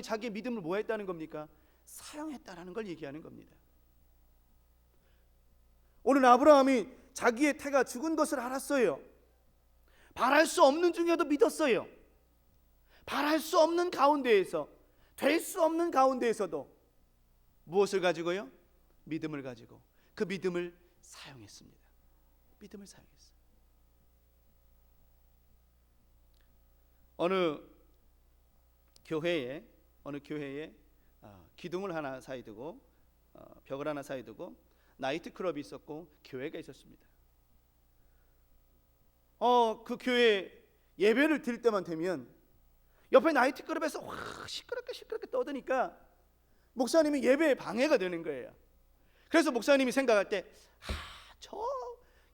자기의 믿음을 뭐 했다는 겁니까? 사용했다라는 걸 얘기하는 겁니다. 오늘 아브라함이 자기의 태가 죽은 것을 알았어요. 바랄 수 없는 중에도 믿었어요. 바랄 수 없는 가운데에서, 될 수 없는 가운데에서도 무엇을 가지고요? 믿음을 가지고 그 믿음을 사용했습니다. 믿음을 사용했어요. 어느 교회에 기둥을 하나 사이 두고 벽을 하나 사이 두고 나이트클럽이 있었고 교회가 있었습니다. 그 교회 예배를 드릴 때만 되면 옆에 나이트클럽에서 시끄럽게 떠드니까 목사님이 예배에 방해가 되는 거예요. 그래서 목사님이 생각할 때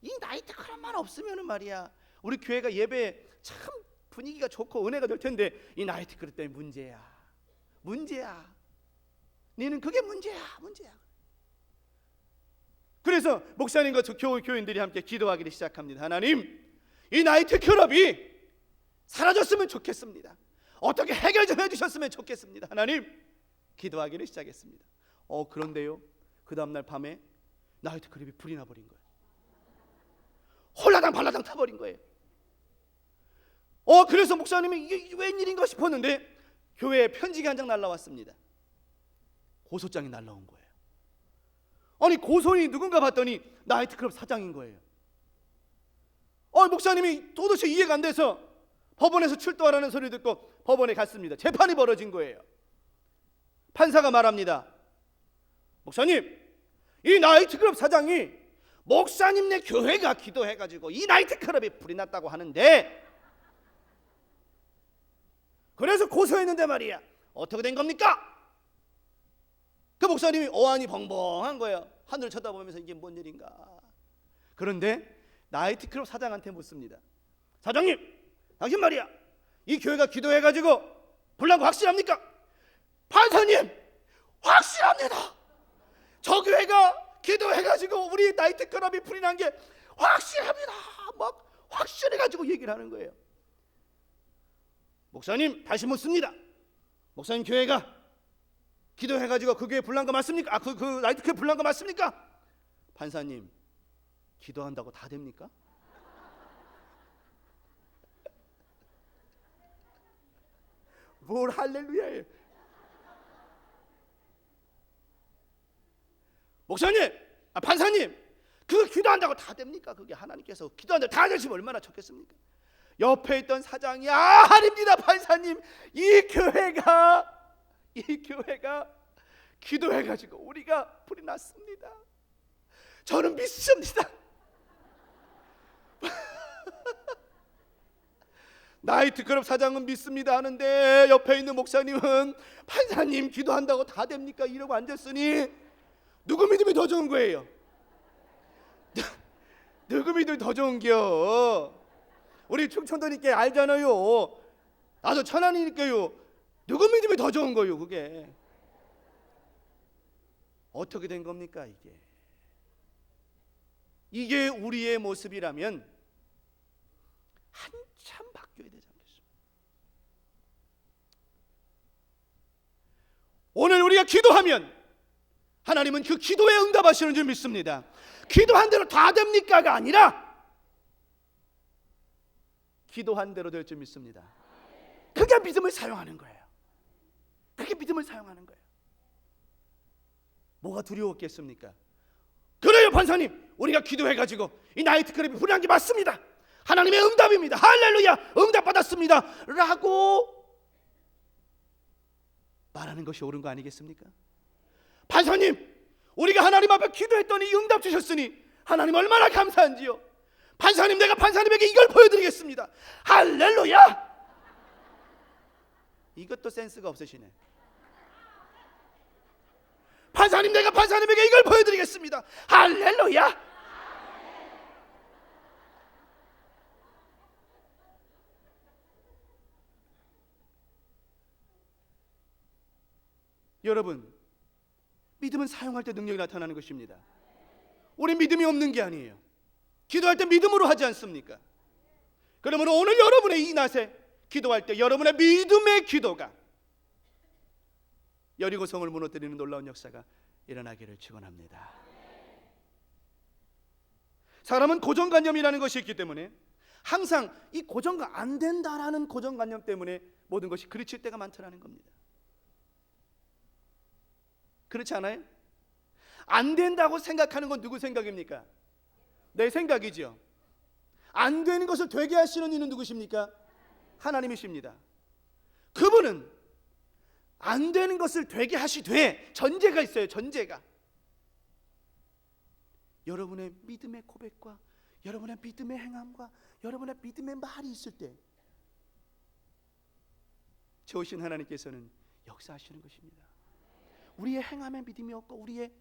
이 나이트클럽만 없으면은 말이야 우리 교회가 예배에 참 분위기가 좋고 은혜가 될 텐데 이 나이트클럽 때문에 문제야. 너는 그게 문제야. 그래서 목사님과 교인들이 함께 기도하기를 시작합니다. 하나님, 이 나이트클럽이 사라졌으면 좋겠습니다. 어떻게 해결 좀 해주셨으면 좋겠습니다. 하나님, 기도하기를 시작했습니다. 그런데요, 그 다음날 밤에 나이트클럽이 불이 나버린 거예요. 홀라당 발라당 타버린 거예요. 그래서 목사님이 이게 웬일인가 싶었는데 교회에 편지가 한 장 날라왔습니다. 고소장이 날라온 거예요. 아니, 고소인이 누군가 봤더니 나이트클럽 사장인 거예요. 목사님이 도대체 이해가 안 돼서 법원에서 출두하라는 소리 듣고 법원에 갔습니다. 재판이 벌어진 거예요. 판사가 말합니다. 목사님, 이 나이트클럽 사장이 목사님네 교회가 기도해가지고 이 나이트클럽이 불이 났다고 하는데, 그래서 고소했는데 말이야 어떻게 된 겁니까? 그 목사님이 어안이 벙벙한 거예요. 하늘을 쳐다보면서 이게 뭔 일인가. 그런데 나이트클럽 사장한테 묻습니다. 사장님, 당신 말이야 이 교회가 기도해가지고 불난 거 확실합니까? 판사님, 확실합니다. 저 교회가 기도해가지고 우리 나이트클럽이 불이 난 게 확실합니다. 막 확실해가지고 얘기를 하는 거예요. 목사님, 다시 묻습니다. 목사님, 교회가 기도해가지고 그 교회 불난 거 맞습니까? 그 나이트클럽 불난 거 맞습니까? 판사님, 기도한다고 다 됩니까? 뭘 할렐루야예요. 목사님, 판사님, 그거 기도한다고 다 됩니까? 그게 하나님께서 기도한다고 다 되시면 얼마나 좋겠습니까? 옆에 있던 사장이 아닙니다 판사님, 이 교회가 기도해가지고 우리가 불이 났습니다. 저는 믿습니다. 나이트클럽 사장은 믿습니다 하는데 옆에 있는 목사님은 판사님, 기도한다고 다 됩니까? 이러고 앉았으니 누구 믿음이 더 좋은 거예요? 누구 믿음이 더 좋은겨? 우리 충청도니까 알잖아요. 나도 천안이니까요. 누구 믿음이 더 좋은 거예요? 그게 어떻게 된 겁니까? 이게 우리의 모습이라면 한참 바뀌어야 되지 않겠습니까? 오늘 우리가 기도하면 하나님은 그 기도에 응답하시는 줄 믿습니다. 기도한 대로 다 됩니까가 아니라 기도한 대로 될 줄 믿습니다. 그게 믿음을 사용하는 거예요. 그게 믿음을 사용하는 거예요. 뭐가 두려웠겠습니까? 그래요 판사님, 우리가 기도해가지고 이 나이트클럽이 불이 난 게 맞습니다. 하나님의 응답입니다. 할렐루야, 응답 받았습니다 라고 말하는 것이 옳은 거 아니겠습니까? 판사님, 우리가 하나님 앞에 기도했더니 응답 주셨으니 하나님 얼마나 감사한지요. 판사님, 내가 판사님에게 이걸 보여드리겠습니다. 할렐루야. 이것도 센스가 없으시네. 판사님, 내가 판사님에게 이걸 보여드리겠습니다. 할렐루야. 여러분, 믿음은 사용할 때 능력이 나타나는 것입니다. 우리 믿음이 없는 게 아니에요. 기도할 때 믿음으로 하지 않습니까? 그러므로 오늘 여러분의 이 낮에 기도할 때 여러분의 믿음의 기도가 여리고성을 무너뜨리는 놀라운 역사가 일어나기를 축원합니다. 사람은 고정관념이라는 것이 있기 때문에 항상 이 고정관 안 된다라는 고정관념 때문에 모든 것이 그르칠 때가 많다라는 겁니다. 그렇지 않아요? 안 된다고 생각하는 건 누구 생각입니까? 내 생각이지요. 안 되는 것을 되게 하시는 이는 누구십니까? 하나님이십니다. 그분은 안 되는 것을 되게 하시되 전제가 있어요. 전제가. 여러분의 믿음의 고백과 여러분의 믿음의 행함과 여러분의 믿음의 말이 있을 때 좋으신 하나님께서는 역사하시는 것입니다. 우리의 행함에 믿음이 없고 우리의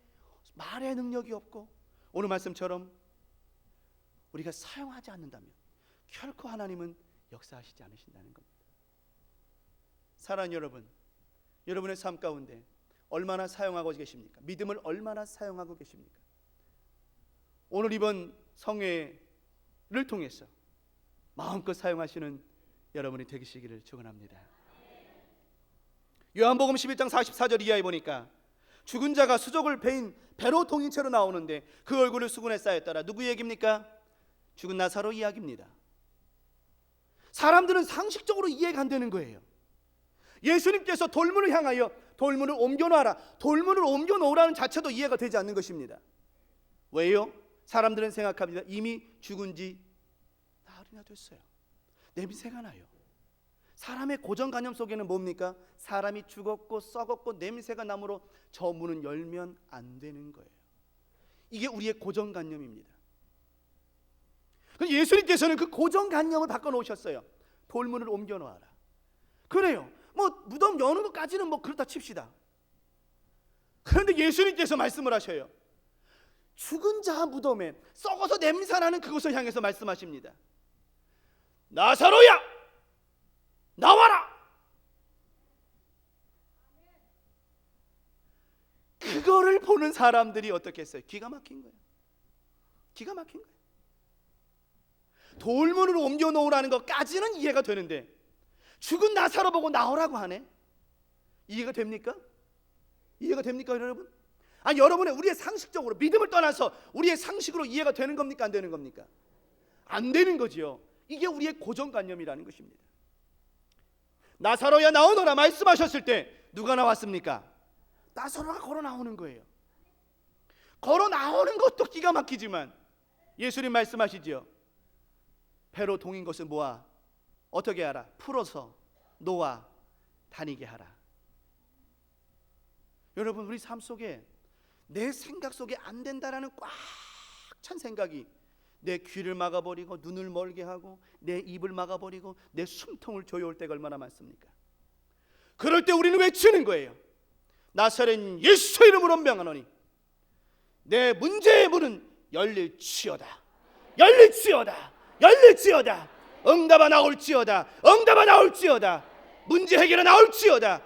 말의 능력이 없고 오늘 말씀처럼 우리가 사용하지 않는다면 결코 하나님은 역사하시지 않으신다는 겁니다. 사랑하는 여러분, 여러분의 삶 가운데 얼마나 사용하고 계십니까? 믿음을 얼마나 사용하고 계십니까? 오늘 이번 성회를 통해서 마음껏 사용하시는 여러분이 되시기를 축원합니다. 요한복음 11장 44절 이하에 보니까 죽은 자가 수족을 베인 배로 동인 채로 나오는데 그 얼굴을 수군에 쌓였더라. 누구 얘기입니까? 죽은 나사로 이야기입니다. 사람들은 상식적으로 이해가 안 되는 거예요. 예수님께서 돌문을 향하여 돌문을 옮겨놔라, 돌문을 옮겨놓으라는 자체도 이해가 되지 않는 것입니다. 왜요? 사람들은 생각합니다. 이미 죽은 지 나흘이나 됐어요. 냄새가 나요. 사람의 고정관념 속에는 뭡니까? 사람이 죽었고 썩었고 냄새가 나므로 저 문은 열면 안 되는 거예요. 이게 우리의 고정관념입니다. 예수님께서는 그 고정관념을 바꿔놓으셨어요. 돌문을 옮겨놓아라. 그래요. 뭐 무덤 여는 것까지는 뭐 그렇다 칩시다. 그런데 예수님께서 말씀을 하셔요. 죽은 자 무덤에 썩어서 냄새나는 그곳을 향해서 말씀하십니다. 나사로야, 나와라. 그거를 보는 사람들이 어떻게 했어요? 기가 막힌 거예요. 기가 막힌 거예요. 돌문을 옮겨 놓으라는 것까지는 이해가 되는데 죽은 나사로 보고 나오라고 하네. 이해가 됩니까? 이해가 됩니까, 여러분? 아니, 여러분의 우리의 상식적으로 믿음을 떠나서 우리의 상식으로 이해가 되는 겁니까, 안 되는 겁니까? 안 되는 거지요. 이게 우리의 고정관념이라는 것입니다. 나사로야 나오너라 말씀하셨을 때 누가 나왔습니까? 나사로가 걸어 나오는 거예요. 걸어 나오는 것도 기가 막히지만 예수님 말씀하시지요. 배로 동인 것을 모아 어떻게 하라? 풀어서 놓아 다니게 하라. 여러분, 우리 삶 속에 내 생각 속에 안 된다라는 꽉 찬 생각이 내 귀를 막아버리고 눈을 멀게 하고 내 입을 막아버리고 내 숨통을 조여올 때가 얼마나 많습니까? 그럴 때 우리는 외치는 거예요. 나사렛 예수 이름으로 명하노니 내 문제의 문은 열릴지어다. 열릴지어다. 열릴지어다. 응답아 나올지어다. 응답아 나올지어다. 문제 해결에 나올지어다.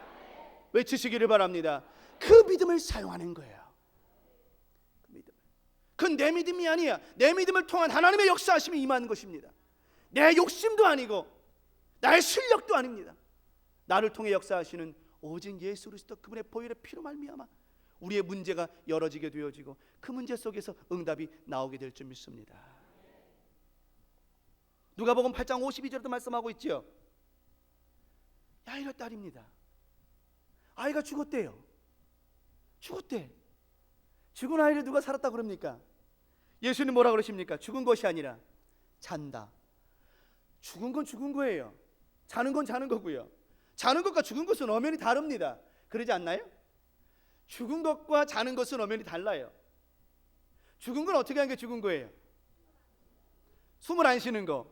외치시기를 바랍니다. 그 믿음을 사용하는 거예요. 그건 내 믿음이 아니야. 내 믿음을 통한 하나님의 역사하심이 임하는 것입니다. 내 욕심도 아니고 나의 실력도 아닙니다. 나를 통해 역사하시는 오직 예수 그리스도 그분의 보혈의 피로 말미암아 우리의 문제가 열어지게 되어지고 그 문제 속에서 응답이 나오게 될 줄 믿습니다. 누가복음 8장 52절에도 말씀하고 있죠. 야이로 딸입니다. 아이가 죽었대요. 죽었대. 죽은 아이를 누가 살았다 그럽니까? 예수님 뭐라 그러십니까? 죽은 것이 아니라 잔다. 죽은 건 죽은 거예요. 자는 건 자는 거고요. 자는 것과 죽은 것은 엄연히 다릅니다. 그러지 않나요? 죽은 것과 자는 것은 엄연히 달라요. 죽은 건 어떻게 하는 게 죽은 거예요? 숨을 안 쉬는 거.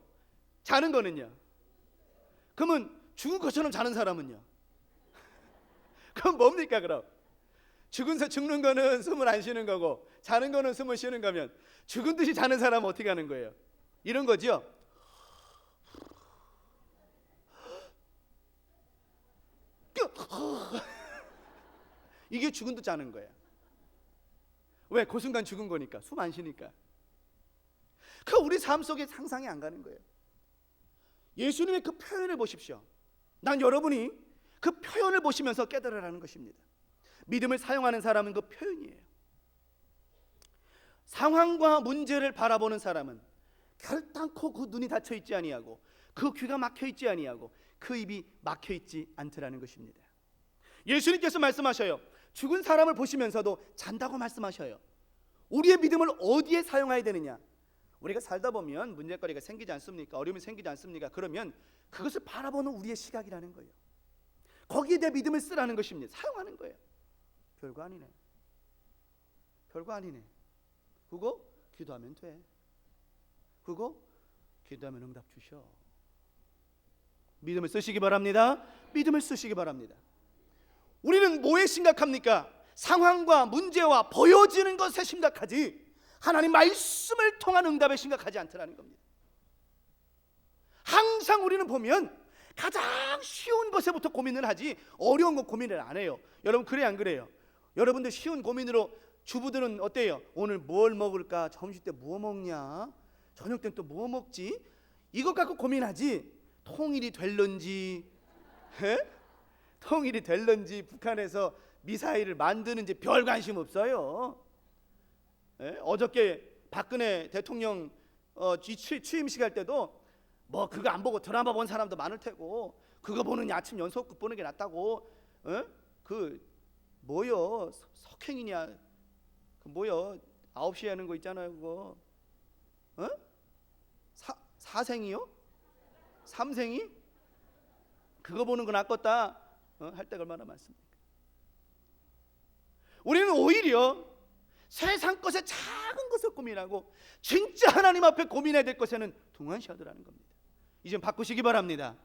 자는 거는요? 그러면 죽은 것처럼 자는 사람은요? 그럼 뭡니까 그럼? 죽는 거는 숨을 안 쉬는 거고 자는 거는 숨을 쉬는 거면 죽은 듯이 자는 사람은 어떻게 하는 거예요? 이런 거죠. 이게 죽은 듯 자는 거야. 왜? 그 순간 죽은 거니까. 숨 안 쉬니까. 그 우리 삶 속에 상상이 안 가는 거예요. 예수님의 그 표현을 보십시오. 난 여러분이 그 표현을 보시면서 깨달으라는 것입니다. 믿음을 사용하는 사람은 그 표현이에요. 상황과 문제를 바라보는 사람은 결단코 그 눈이 닫혀 있지 아니하고 그 귀가 막혀 있지 아니하고 그 입이 막혀 있지 않더라는 것입니다. 예수님께서 말씀하셔요. 죽은 사람을 보시면서도 잔다고 말씀하셔요. 우리의 믿음을 어디에 사용해야 되느냐? 우리가 살다 보면 문제거리가 생기지 않습니까? 어려움이 생기지 않습니까? 그러면 그것을 바라보는 우리의 시각이라는 거예요. 거기에 대해 믿음을 쓰라는 것입니다. 사용하는 거예요. 별거 아니네. 별거 아니네. 그거 기도하면 돼. 그거 기도하면 응답 주셔. 믿음을 쓰시기 바랍니다. 믿음을 쓰시기 바랍니다. 우리는 뭐에 심각합니까? 상황과 문제와 보여지는 것에 심각하지 하나님 말씀을 통한 응답에 심각하지 않더라는 겁니다. 항상 우리는 보면 가장 쉬운 것에부터 고민을 하지 어려운 것 고민을 안 해요. 여러분 그래 안 그래요? 여러분들 쉬운 고민으로 주부들은 어때요? 오늘 뭘 먹을까? 점심 때 뭐 먹냐? 저녁 때는 또 뭐 먹지? 이것 갖고 고민하지 통일이 될런지 통일이 될런지 북한에서 미사일을 만드는지 별 관심 없어요. 어저께 박근혜 대통령 취임식 할 때도 뭐 그거 안 보고 드라마 본 사람도 많을 테고 그거 보느니 아침 연속극 보는 게 낫다고 그 뭐요 석행이냐 그 뭐요 9시에 하는 거 있잖아요 그거 사생이요? 삼생이? 그거 보는 건 낫겠다 할 때가 얼마나 많습니까? 우리는 오히려 세상 것에 작은 것을 고민하고 진짜 하나님 앞에 고민해야 될 것에는 둥한시하더라는 겁니다. 이제 바꾸시기 바랍니다.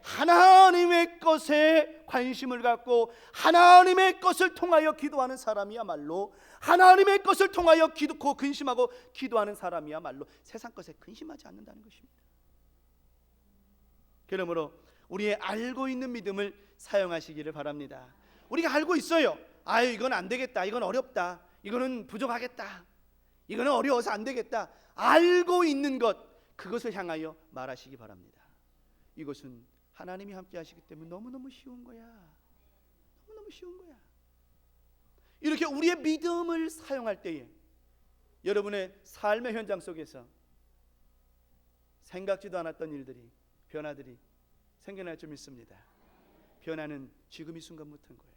하나님의 것에 관심을 갖고 하나님의 것을 통하여 기도하는 사람이야말로 하나님의 것을 통하여 기도코 근심하고 기도하는 사람이야말로 세상 것에 근심하지 않는다는 것입니다. 그러므로 우리의 알고 있는 믿음을 사용하시기를 바랍니다. 우리가 알고 있어요. 아유 이건 안 되겠다. 이건 어렵다. 이거는 부족하겠다. 이거는 어려워서 안 되겠다. 알고 있는 것 그것을 향하여 말하시기 바랍니다. 이것은 하나님이 함께 하시기 때문에 너무너무 쉬운 거야. 너무너무 쉬운 거야. 이렇게 우리의 믿음을 사용할 때에 여러분의 삶의 현장 속에서 생각지도 않았던 일들이 변화들이 생겨날 줄 믿습니다. 변화는 지금 이 순간부터인 거예요.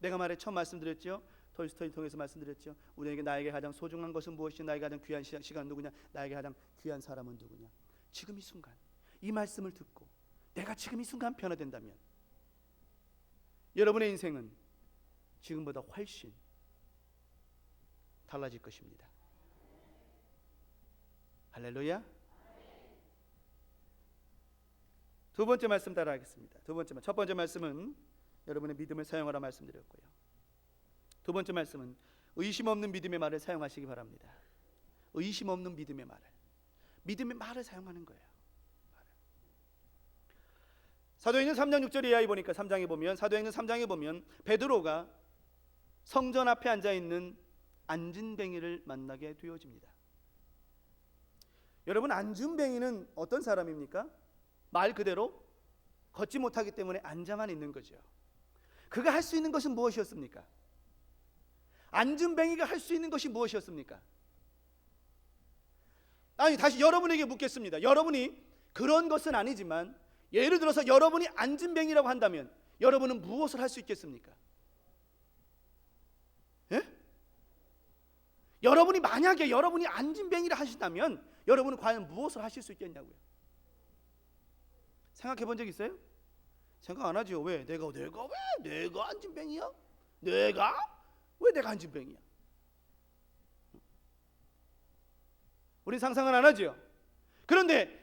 내가 처음 말씀드렸죠. 톨스토이 통해서 말씀드렸죠. 우리에게 나에게 가장 소중한 것은 무엇이냐? 나에게 가장 귀한 시간 누구냐? 나에게 가장 귀한 사람은 누구냐? 지금 이 순간 이 말씀을 듣고 내가 지금 이 순간 변화된다면 여러분의 인생은 지금보다 훨씬 달라질 것입니다. 할렐루야. 두 번째 말씀 따라하겠습니다. 첫 번째 말씀은 여러분의 믿음을 사용하라 말씀드렸고요. 두 번째 말씀은 의심 없는 믿음의 말을 사용하시기 바랍니다. 의심 없는 믿음의 말을, 믿음의 말을 사용하는 거예요. 사도행전 3장 6절 이하에 보니까 3장에 보면 사도행전 3장에 보면 베드로가 성전 앞에 앉아 있는 안진뱅이를 만나게 되어집니다. 여러분 안진뱅이는 어떤 사람입니까? 말 그대로 걷지 못하기 때문에 앉아만 있는 거죠. 그가 할 수 있는 것은 무엇이었습니까? 안진뱅이가 할 수 있는 것이 무엇이었습니까? 아니 다시 여러분에게 묻겠습니다. 여러분이 그런 것은 아니지만 예를 들어서 여러분이 안진뱅이라고 한다면 여러분은 무엇을 할 수 있겠습니까? 예? 여러분이 만약에 여러분이 안진뱅이를 하신다면 여러분은 과연 무엇을 하실 수 있겠냐고요. 생각해 본 적 있어요? 생각 안 하죠. 왜? 내가 안진뱅이야? 왜 내가 안진뱅이야? 우리 상상은 안 하죠. 그런데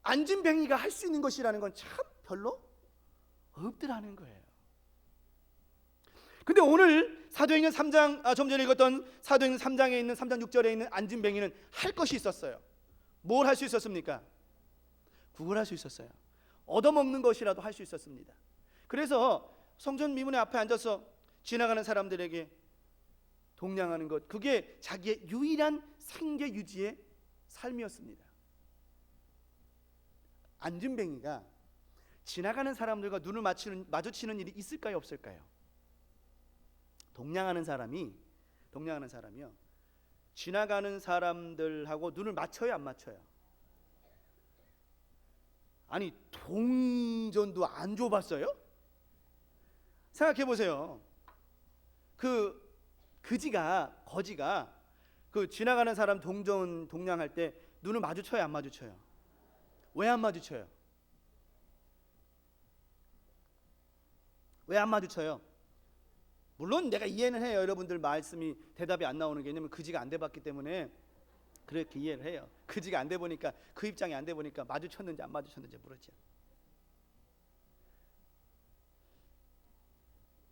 안진뱅이가 할 수 있는 것이라는 건 참 별로 없더라는 거예요. 근데 오늘 사도행전 3장 좀 전에 읽었던 사도행전 3장에 있는 3장 6절에 있는 안진뱅이는 할 것이 있었어요. 뭘 할 수 있었습니까? 구걸할 수 있었어요. 얻어먹는 것이라도 할 수 있었습니다. 그래서 성전 미문의 앞에 앉아서 지나가는 사람들에게 동냥하는 것, 그게 자기의 유일한 생계 유지의 삶이었습니다. 안진뱅이가 지나가는 사람들과 눈을 마주치는 일이 있을까요, 없을까요? 동냥하는 사람이요, 지나가는 사람들하고 눈을 맞춰요, 안 맞춰요? 아니, 동전도 안 줘봤어요? 생각해 보세요. 거지가 그 지나가는 사람 동전 동냥할 때 눈을 마주쳐요, 안 마주쳐요? 왜 안 마주쳐요? 왜 안 마주쳐요? 물론 내가 이해는 해요. 여러분들 말씀이 대답이 안 나오는 게, 왜냐면 그지가 안 돼봤기 때문에 그렇게 이해를 해요. 그지가 안 돼 보니까, 그 입장이 안 돼 보니까 마주쳤는지 안 마주쳤는지 모르죠.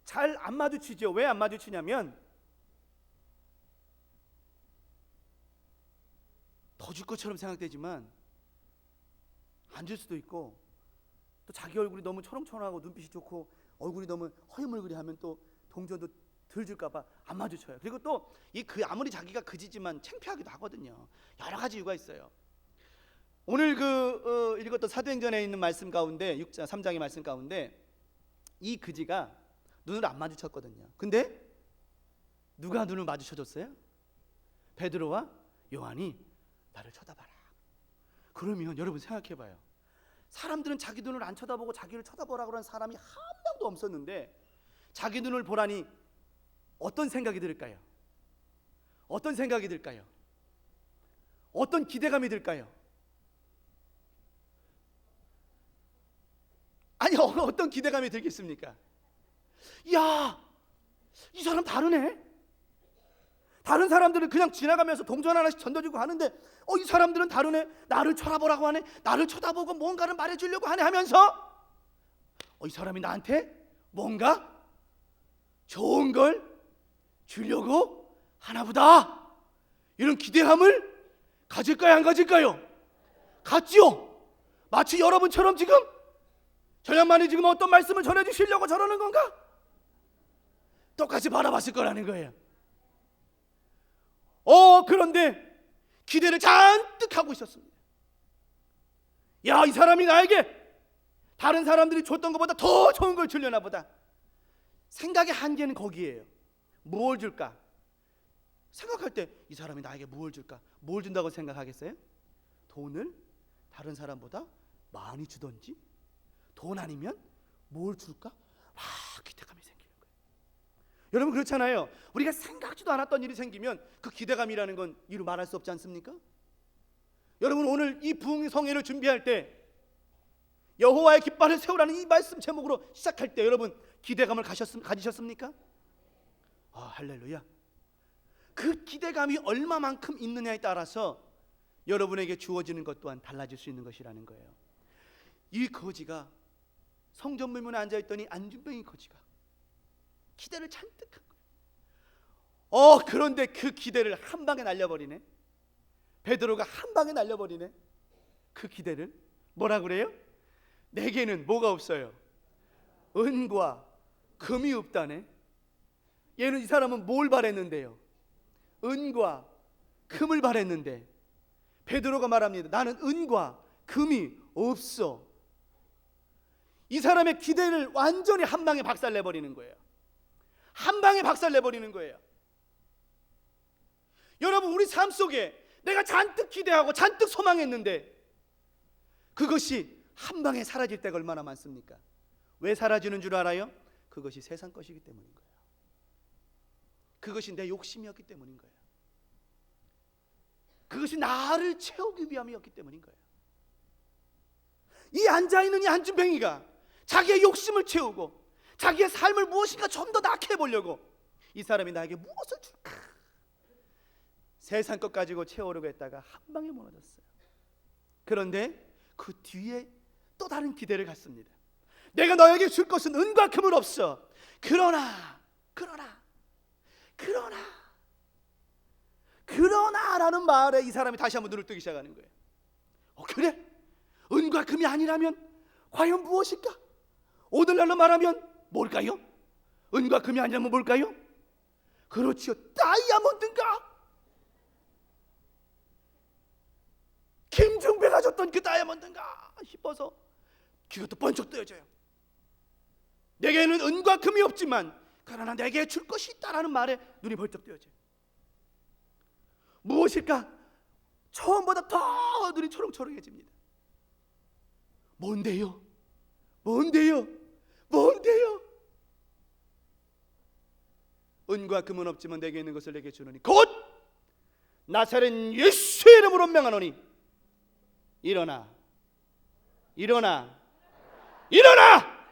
잘 안 마주치죠. 왜 안 마주치냐면 더 줄 것처럼 생각되지만 안 줄 수도 있고, 또 자기 얼굴이 너무 초롱초롱하고 눈빛이 좋고 얼굴이 너무 허여물거리하면 또 동전도 덜 줄까봐 안 마주쳐요. 그리고 또 아무리 자기가 그지지만 창피하기도 하거든요. 여러 가지 이유가 있어요. 오늘 읽었던 사도행전에 있는 말씀 가운데 3장의 말씀 가운데 이 그지가 눈을 안 마주쳤거든요. 근데 누가 눈을 마주쳐줬어요? 베드로와 요한이 나를 쳐다봐라. 그러면 여러분 생각해봐요. 사람들은 자기 눈을 안 쳐다보고 자기를 쳐다보라고 하는 사람이 한 명도 없었는데 자기 눈을 보라니 어떤 생각이 들까요? 어떤 생각이 들까요? 어떤 기대감이 들까요? 아니, 어떤 기대감이 들겠습니까? 야, 이 사람 다르네. 다른 사람들은 그냥 지나가면서 동전 하나씩 던져주고 하는데 이 사람들은 다르네. 나를 쳐다보라고 하네. 나를 쳐다보고 뭔가를 말해주려고 하네 하면서 이 사람이 나한테 뭔가 좋은 걸 주려고 하나보다, 이런 기대감을 가질까요, 안 가질까요? 갖지요. 마치 여러분처럼 지금 저 양반이 지금 어떤 말씀을 전해주시려고 저러는 건가? 똑같이 바라봤을 거라는 거예요. 그런데 기대를 잔뜩 하고 있었습니다. 야, 이 사람이 나에게 다른 사람들이 줬던 것보다 더 좋은 걸 주려나 보다. 생각의 한계는 거기에요. 뭘 줄까? 생각할 때 이 사람이 나에게 뭘 줄까? 뭘 준다고 생각하겠어요? 돈을 다른 사람보다 많이 주던지, 돈 아니면 뭘 줄까? 기대감이 생기는 거예요. 여러분 그렇잖아요. 우리가 생각지도 않았던 일이 생기면 그 기대감이라는 건 이루 말할 수 없지 않습니까? 여러분 오늘 이 부흥 성회를 준비할 때 여호와의 깃발을 세우라는 이 말씀 제목으로 시작할 때 여러분 기대감을 가지셨습니까? 할렐루야. 그 기대감이 얼마만큼 있느냐에 따라서 여러분에게 주어지는 것 또한 달라질 수 있는 것이라는 거예요. 이 거지가 성전 문문에 앉아있더니 안준뱅이 거지가 기대를 잔뜩 한 거예요. 그런데 그 기대를 한 방에 날려버리네. 베드로가 한 방에 날려버리네. 그 기대를 뭐라 그래요? 내게는 뭐가 없어요? 은과 금이 없다네. 이 사람은 뭘 바랬는데요? 은과 금을 바랬는데 베드로가 말합니다. 나는 은과 금이 없어. 이 사람의 기대를 완전히 한 방에 박살내버리는 거예요. 한 방에 박살내버리는 거예요. 여러분 우리 삶 속에 내가 잔뜩 기대하고 잔뜩 소망했는데 그것이 한 방에 사라질 때가 얼마나 많습니까? 왜 사라지는 줄 알아요? 그것이 세상 것이기 때문인 거예요. 그것이 내 욕심이었기 때문인 거예요. 그것이 나를 채우기 위함이었기 때문인 거예요. 이 앉아있는 이 안준뱅이가 자기의 욕심을 채우고 자기의 삶을 무엇인가 좀 더 낫게 해보려고 이 사람이 나에게 무엇을 줄까? 세상 것 가지고 채우려고 했다가 한 방에 무너졌어요. 그런데 그 뒤에 또 다른 기대를 갖습니다. 내가 너에게 줄 것은 은과 금은 없어. 그러나라는 말에 이 사람이 다시 한번 눈을 뜨기 시작하는 거예요. 그래? 은과 금이 아니라면 과연 무엇일까? 오늘날로 말하면 뭘까요? 은과 금이 아니라면 뭘까요? 그렇지요, 다이아몬드인가? 김중배가 줬던 그 다이아몬드인가 싶어서 귀가 또 번쩍 뜨여져요. 내게는 은과 금이 없지만 그러나 내게 줄 것이 있다라는 말에 눈이 벌쩍 뜨여져요. 무엇일까? 처음보다 더 눈이 초롱초롱해집니다. 뭔데요? 뭔데요? 뭔데요? 은과 금은 없지만 내게 있는 것을 내게 주노니 곧 나사렛 예수의 이름으로 명하노니 일어나 일어나 일어나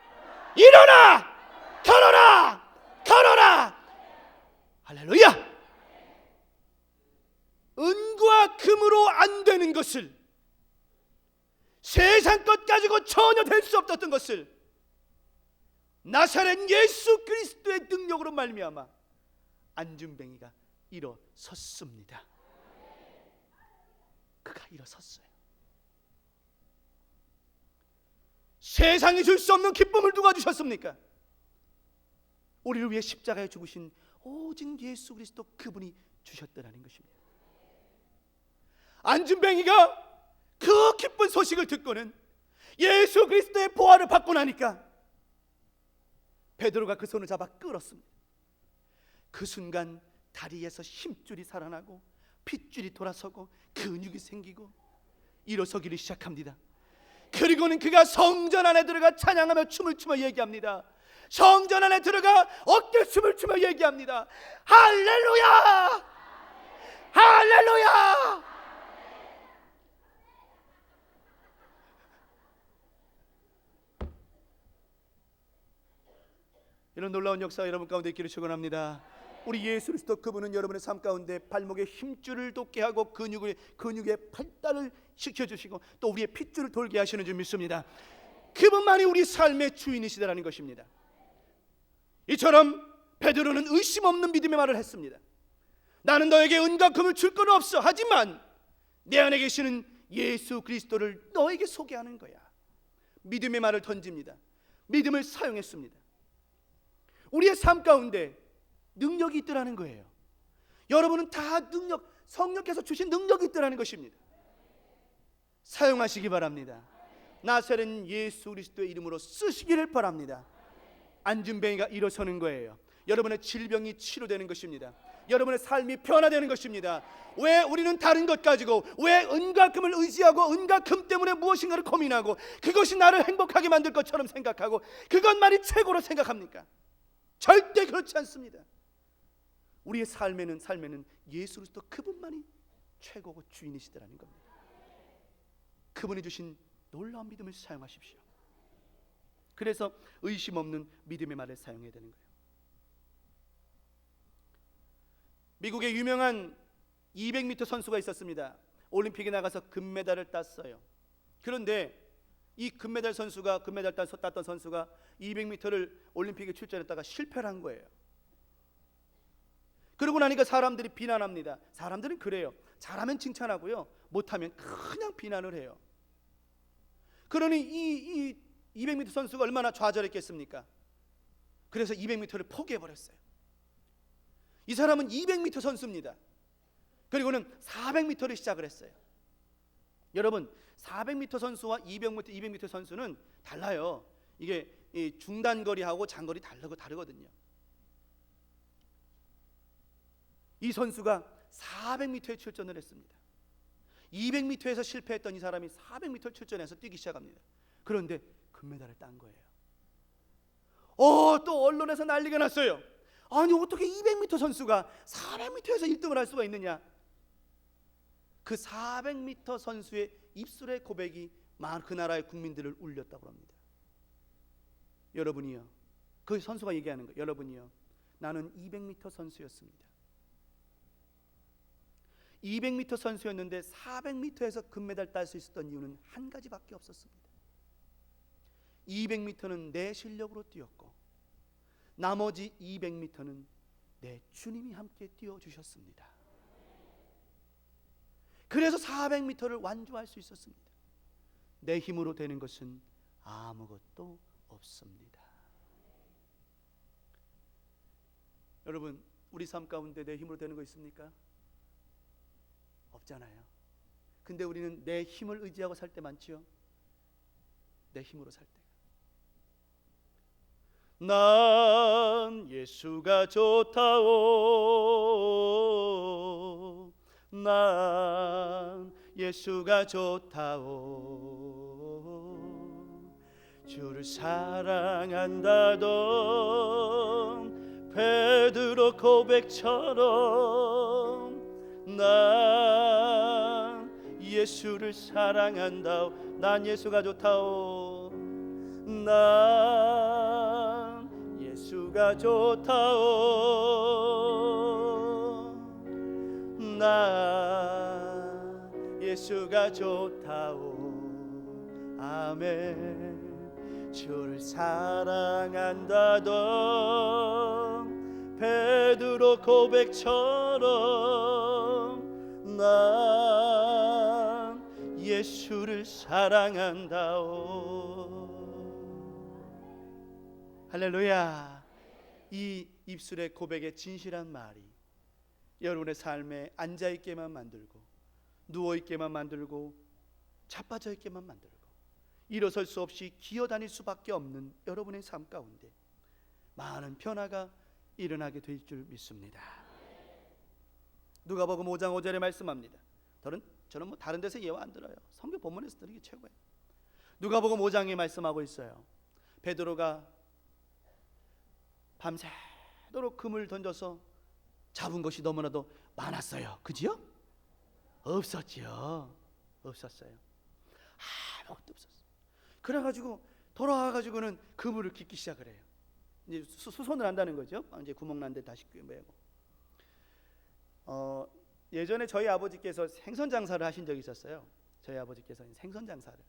일어나 걸어라 걸어라. 할렐루야. 은과 금으로 안 되는 것을, 세상 것 가지고 전혀 될 수 없었던 것을 나사렛 예수 그리스도의 능력으로 말미암아 안준뱅이가 일어섰습니다. 그가 일어섰어요. 세상이 줄 수 없는 기쁨을 누가 주셨습니까? 우리를 위해 십자가에 죽으신 오직 예수 그리스도, 그분이 주셨다는 것입니다. 안준뱅이가 그 기쁜 소식을 듣고는 예수 그리스도의 보화를 받고 나니까 베드로가 그 손을 잡아 끌었습니다. 그 순간 다리에서 힘줄이 살아나고 핏줄이 돌아서고 근육이 생기고 일어서기를 시작합니다. 그리고는 그가 성전 안에 들어가 찬양하며 춤을 추며 얘기합니다. 성전 안에 들어가 어깨춤을 추며 얘기합니다. 할렐루야! 할렐루야! 이런 놀라운 역사가 여러분 가운데 있기를 축원합니다. 우리 예수 그리스도, 그분은 여러분의 삶 가운데 발목에 힘줄을 돋게 하고 근육의 발달을 시켜주시고 또 우리의 핏줄을 돌게 하시는 줄 믿습니다. 그분만이 우리 삶의 주인이시다라는 것입니다. 이처럼 베드로는 의심 없는 믿음의 말을 했습니다. 나는 너에게 은과 금을 줄 건 없어. 하지만 내 안에 계시는 예수 그리스도를 너에게 소개하는 거야. 믿음의 말을 던집니다. 믿음을 사용했습니다. 우리의 삶 가운데 능력이 있더라는 거예요. 여러분은 다 성령께서 주신 능력이 있더라는 것입니다. 사용하시기 바랍니다. 나사렛 예수 그리스도의 이름으로 쓰시기를 바랍니다. 안준뱅이가 일어서는 거예요. 여러분의 질병이 치료되는 것입니다. 여러분의 삶이 변화되는 것입니다. 왜 우리는 다른 것 가지고, 왜 은과 금을 의지하고 은과 금 때문에 무엇인가를 고민하고 그것이 나를 행복하게 만들 것처럼 생각하고 그것만이 최고로 생각합니까? 절대 그렇지 않습니다. 우리의 삶에는 예수 그리스도, 그분만이 최고고 주인이시더라는 겁니다. 그분이 주신 놀라운 믿음을 사용하십시오. 그래서 의심 없는 믿음의 말을 사용해야 되는 거예요. 미국의 유명한 200m 선수가 있었습니다. 올림픽에 나가서 금메달을 땄어요. 그런데 이 금메달 땄던 선수가 200m를 올림픽에 출전했다가 실패를 한 거예요. 그러고 나니까 사람들이 비난합니다. 사람들은 그래요. 잘하면 칭찬하고요, 못하면 그냥 비난을 해요. 그러니 이 200m 선수가 얼마나 좌절했겠습니까? 그래서 200m를 포기해버렸어요. 이 사람은 200m 선수입니다. 그리고는 400m를 시작을 했어요. 여러분, 400m 선수와 200m 선수는 달라요. 이게 중단거리하고 장거리 다르거든요. 이 선수가 400m에 출전을 했습니다. 200m에서 실패했던 이 사람이 400m 출전해서 뛰기 시작합니다. 그런데 금메달을 딴 거예요. 또 언론에서 난리가 났어요. 아니, 어떻게 200m 선수가 400m에서 1등을 할 수가 있느냐? 그 400m 선수의 입술의 고백이 그 나라의 국민들을 울렸다고 합니다. 여러분이요, 그 선수가 얘기하는 거예요. 여러분이요, 나는 200m 선수였습니다. 200m 선수였는데 400m에서 금메달 딸 수 있었던 이유는 한 가지밖에 없었습니다. 200m는 내 실력으로 뛰었고 나머지 200m는 내 주님이 함께 뛰어주셨습니다. 그래서 400m를 완주할 수 있었습니다. 내 힘으로 되는 것은 아무것도 없습니다. 여러분, 우리 삶 가운데 내 힘으로 되는 거 있습니까? 없잖아요. 근데 우리는 내 힘을 의지하고 살 때 많지요. 내 힘으로 살 때. 난 예수가 좋다오. 난 예수가 좋다오. 주를 사랑한다던 베드로 고백처럼 난 예수를 사랑한다오. 난 예수가 좋다오. 난 예수가 좋다오. 난 예수가 좋다오. 아멘. 주를 사랑한다던 베드로 고백처럼 난 예수를 사랑한다오. 할렐루야. 이 입술의 고백의 진실한 말이 여러분의 삶에 앉아있게만 만들고 누워있게만 만들고 자빠져있게만 만들고 일어설 수 없이 기어다닐 수밖에 없는 여러분의 삶 가운데 많은 변화가 일어나게 될 줄 믿습니다. 누가복음 5장 5절에 말씀합니다. 저는 뭐 다른 데서 예화 안 들어요. 성경 본문에서 들은 게 최고예요. 누가복음 5장에 말씀하고 있어요. 베드로가 밤새도록 금을 던져서 잡은 것이 너무나도 많았어요. 그지요? 없었지요. 없었어요. 아무것도 없었어요. 그래가지고 돌아와가지고는 그물을 깃기 시작을 해요. 이제 수선을 한다는 거죠. 이제 구멍 난 데 다시 메고. 예전에 저희 아버지께서 생선 장사를 하신 적이 있었어요. 저희 아버지께서 생선 장사를.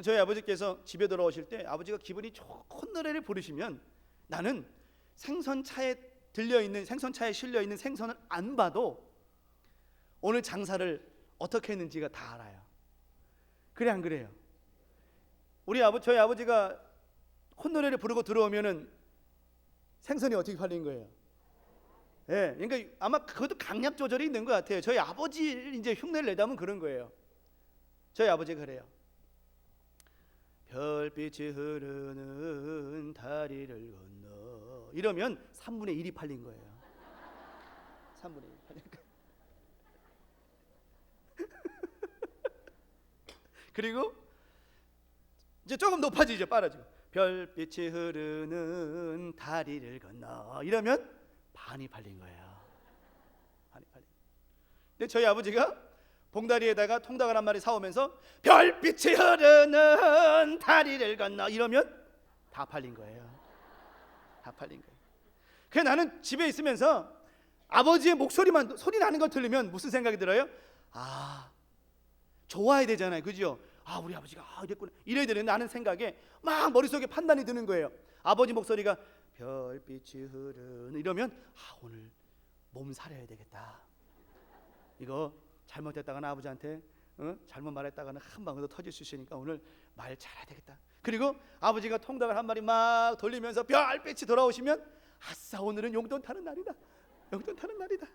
저희 아버지께서 집에 돌아오실 때 아버지가 기분이 좋은 노래를 부르시면 나는 생선차에 실려 있는 생선을 안 봐도 오늘 장사를 어떻게 했는지가 다 알아요. 그래 안 그래요? 저희 아버지가 콧노래를 부르고 들어오면은 생선이 어떻게 팔린 거예요? 예, 그러니까 아마 그것도 강약 조절이 있는 것 같아요. 저희 아버지 이제 흉내를 내다면 그런 거예요. 저희 아버지가 그래요. 별빛이 흐르는 다리를 건너 이러면 3분의 1이 팔린 거예요. 3분의 1 팔린 거예요. 그리고 이제 조금 높아지죠. 빠르죠. 별빛이 흐르는 다리를 건너 이러면 반이 팔린 거예요. 반이 팔린. 근데 저희 아버지가 봉다리에다가 통닭을 한 마리 사오면서 별빛이 흐르는 다리를 건너 이러면 다 팔린 거예요. 다 팔린 거예요. 그래서 나는 집에 있으면서 아버지의 목소리만 소리 나는 걸 들으면 무슨 생각이 들어요? 좋아야 되잖아요. 그죠? 우리 아버지가 이랬구나 이래야 되는데 나는 생각에 막 머릿속에 판단이 드는 거예요. 아버지 목소리가 별빛이 흐르는 이러면 오늘 몸 사려야 되겠다. 이거 잘못했다가는 아버지한테 잘못 말했다가는 한 방으로 터질 수 있으니까 오늘 말 잘해야 되겠다. 그리고 아버지가 통닭을 한 마리 막 돌리면서 별빛이 돌아오시면 아싸 오늘은 용돈 타는 날이다. 용돈 타는 날이다.